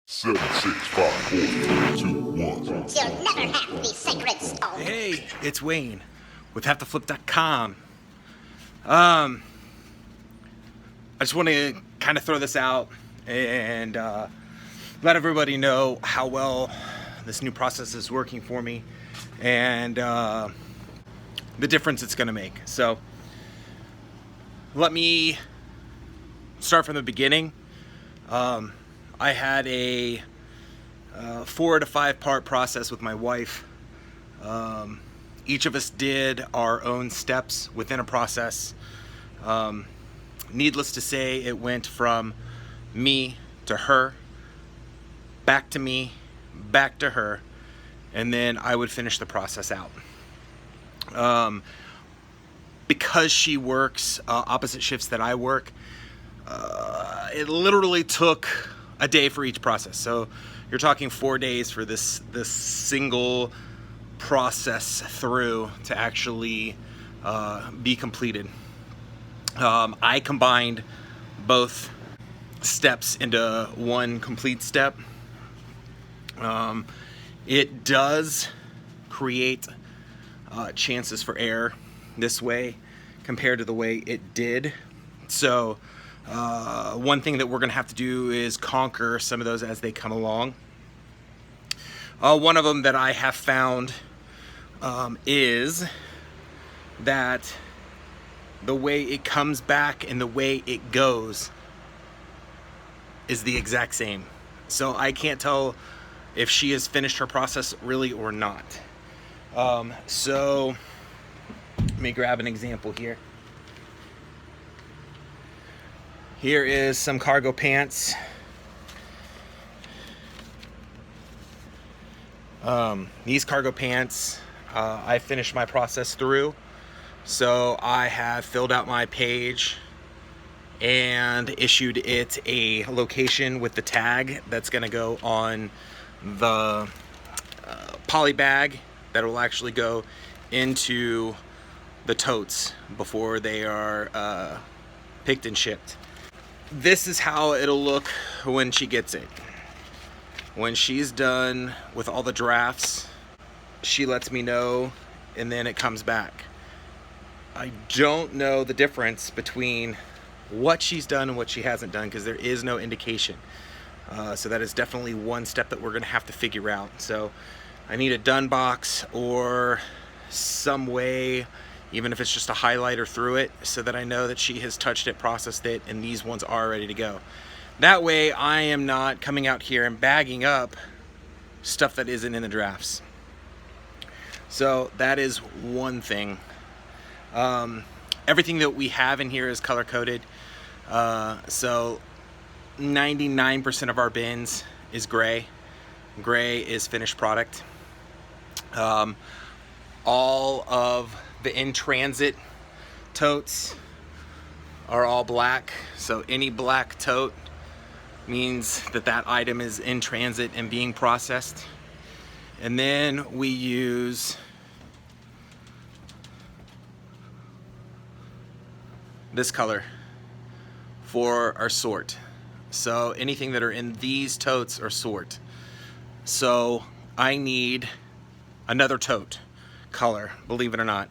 Seven, 6, 5, 4, 3, 2, 1. You'll never have the sacred stone. Hey, it's Wayne with HaveToFlip.com. I just want to kind of throw this out and let everybody know how well this new process is working for me and the difference it's going to make. So let me start from the beginning. I had a 4 to 5 part process with my wife. Each of us did our own steps within a process. Needless to say, it went from me to her, back to me, back to her, and then I would finish the process out. Because she works opposite shifts that I work, it literally took a day for each process. So you're talking 4 days for this single process through to actually be completed. I combined both steps into one complete step. It does create chances for error this way compared to the way it did. So one thing that we're going to have to do is conquer some of those as they come along. One of them that I have found is that the way it comes back and the way it goes is the exact same. So I can't tell if she has finished her process really or not. So let me grab an example here. Here is some cargo pants. These cargo pants, I finished my process through. So I have filled out my page and issued it a location with the tag that's going to go on the poly bag that will actually go into the totes before they are picked and shipped. This is how it'll look when she gets it. When she's done with all the drafts, she lets me know and then it comes back. I don't know the difference between what she's done and what she hasn't done because there is no indication. So that is definitely one step that we're going to have to figure out. So I need a done box or some way, even if it's just a highlighter through it, so that I know that she has touched it, processed it, and these ones are ready to go. That way I am not coming out here and bagging up stuff that isn't in the drafts. So that is one thing. Everything that we have in here is color coded. So 99% of our bins is gray. Gray is finished product. All of the in-transit totes are all black. So any black tote means that that item is in transit and being processed. And then we use this color for our sort. So anything that are in these totes are sort. So I need another tote color, believe it or not.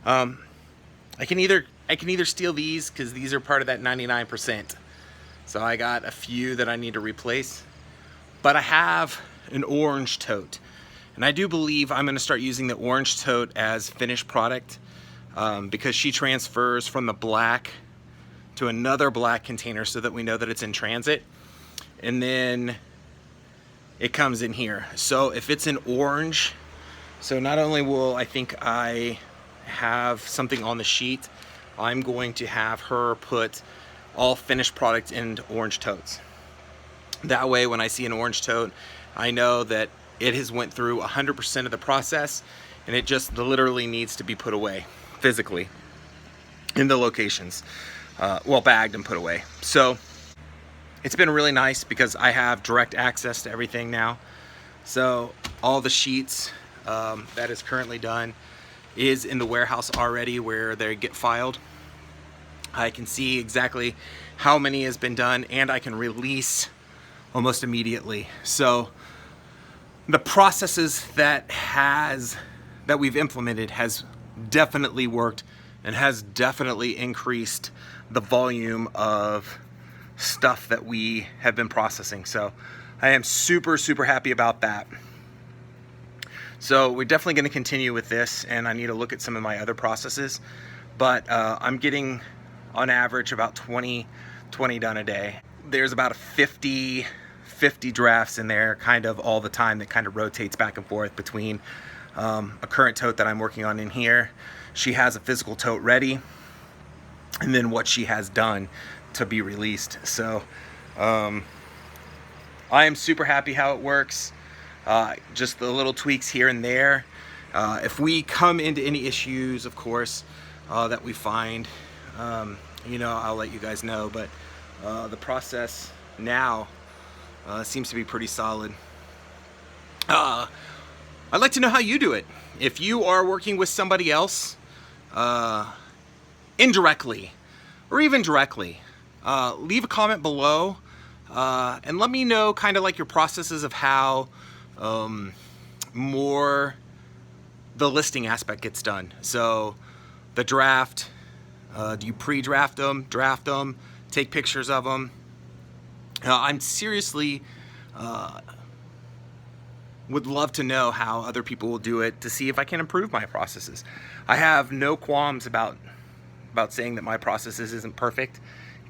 I can either steal these because these are part of that 99%. So I got a few that I need to replace. But I have an orange tote. And I do believe I'm going to start using the orange tote as finished product because she transfers from the black to another black container so that we know that it's in transit. And then it comes in here. So if it's in orange, so not only will I have something on the sheet, I'm going to have her put all finished product in orange totes. That way when I see an orange tote, I know that it has went through 100% of the process and it just literally needs to be put away physically in the locations. Well, bagged and put away. So it's been really nice because I have direct access to everything now. So all the sheets that is currently done is in the warehouse already where they get filed. I can see exactly how many has been done and I can release almost immediately. So the processes that we've implemented has definitely worked and has definitely increased the volume of stuff that we have been processing. So I am super, super happy about that. So we're definitely going to continue with this, and I need to look at some of my other processes, but I'm getting on average about 20 done a day. There's about 50 drafts in there kind of all the time that kind of rotates back and forth between a current tote that I'm working on in here. She has a physical tote ready, and then what she has done to be released. So I am super happy how it works. Just the little tweaks here and there. If we come into any issues, of course, that we find, you know, I'll let you guys know, but the process now seems to be pretty solid. I'd like to know how you do it. If you are working with somebody else, indirectly or even directly, leave a comment below and let me know kind of like your processes of how more the listing aspect gets done. So the draft, do you pre-draft them, draft them, take pictures of them? I'm seriously would love to know how other people will do it to see if I can improve my processes. I have no qualms about saying that my processes isn't perfect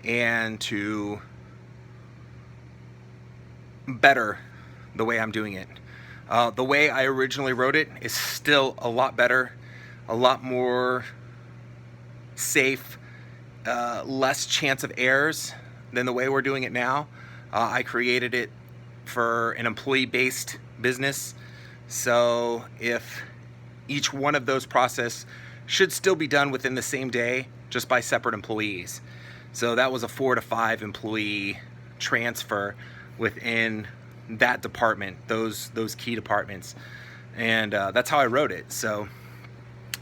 and to better the way I'm doing it. The way I originally wrote it is still a lot better, a lot more safe, less chance of errors than the way we're doing it now. I created it for an employee-based business, so if each one of those processes should still be done within the same day, just by separate employees. So that was a 4 to 5 employee transfer within that department, those key departments, and that's how I wrote it. So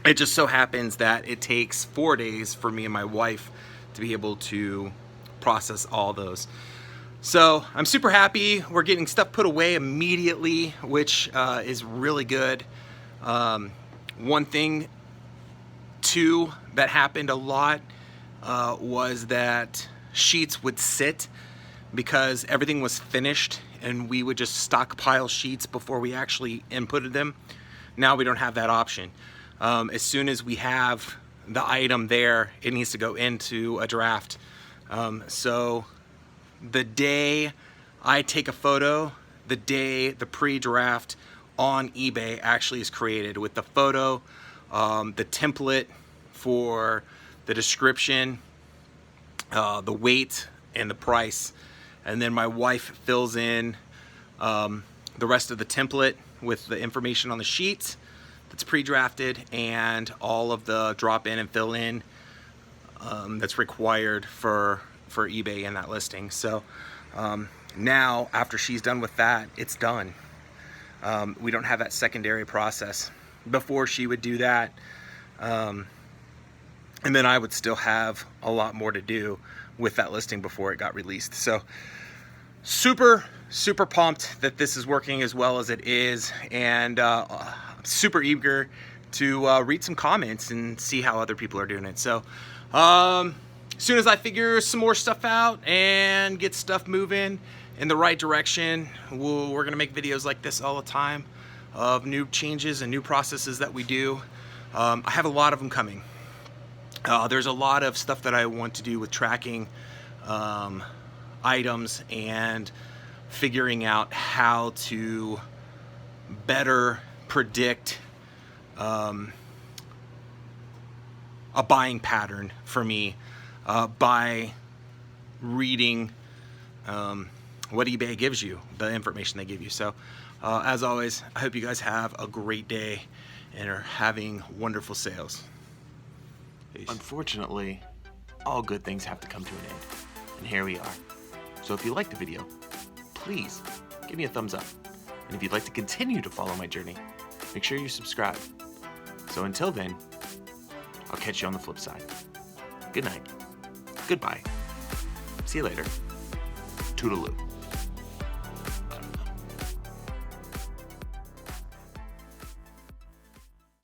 it just so happens that it takes 4 days for me and my wife to be able to process all those. So I'm super happy. We're getting stuff put away immediately, which is really good. One thing too that happened a lot was that sheets would sit because everything was finished and we would just stockpile sheets before we actually inputted them. Now we don't have that option. As soon as we have the item there, it needs to go into a draft. So the day I take a photo, the day the pre-draft on eBay actually is created with the photo, the template for the description, the weight, and the price. And then my wife fills in the rest of the template with the information on the sheet that's pre-drafted and all of the drop in and fill in that's required for eBay in that listing. So now after she's done with that, it's done. We don't have that secondary process. Before she would do that, and then I would still have a lot more to do with that listing before it got released. So super pumped that this is working as well as it is, and super eager to read some comments and see how other people are doing it. So as soon as I figure some more stuff out and get stuff moving in the right direction, we're gonna make videos like this all the time of new changes and new processes that we do. I have a lot of them coming. There's a lot of stuff that I want to do with tracking items and figuring out how to better predict a buying pattern for me by reading what eBay gives you, the information they give you. So as always, I hope you guys have a great day and are having wonderful sales. Peace. Unfortunately, all good things have to come to an end, and here we are. So if you liked the video, please give me a thumbs up. And if you'd like to continue to follow my journey, make sure you subscribe. So until then, I'll catch you on the flip side. Good night. Goodbye. See you later. Toodaloo.